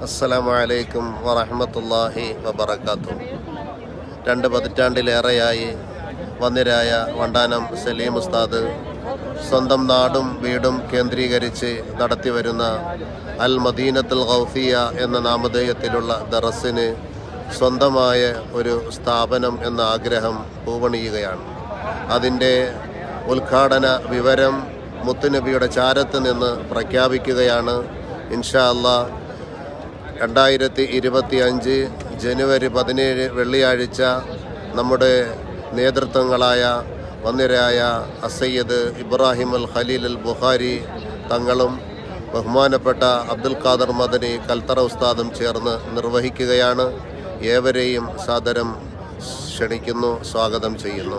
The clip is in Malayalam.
അസ്സലാമു അലൈക്കും വറഹ്മത്തുള്ളാഹി വബറകാതുഹു. 2 പതിറ്റാണ്ടിലേറെയായി വന്ദ്യരായ വണ്ടാനം സലീം ഉസ്താദ് സ്വന്തം നാടും വീടും കേന്ദ്രീകരിച്ച് നടത്തിവരുന്ന അൽ മദീനത്തുൽ ഗൗസിയ എന്ന നാമധേയത്തിലുള്ള ദറസിന് സ്വന്തമായ ഒരു സ്ഥാപനം എന്ന ആഗ്രഹം പൂവണിയുകയാണ്. അതിൻ്റെ ഉദ്ഘാടന വിവരം മുത്തുനബിയുടെ ചാരത്ത് നിന്ന് പ്രഖ്യാപിക്കുകയാണ്. ഇൻഷാ അല്ലാഹ് 2025 ജനുവരി 17 വെള്ളിയാഴ്ച നമ്മുടെ നേതൃത്വങ്ങളായ വന്ദ്യരായ അസയ്യദ് ഇബ്രാഹിം അൽ ഖലീൽ അൽ ബുഖാരി തങ്ങളും ബഹുമാനപ്പെട്ട അബ്ദുൽ ഖാദർ മദനി കൽത്തറ ഉസ്താദും ചേർന്ന് നിർവഹിക്കുകയാണ്. ഏവരെയും സാദരം ക്ഷണിക്കുന്നു, സ്വാഗതം ചെയ്യുന്നു.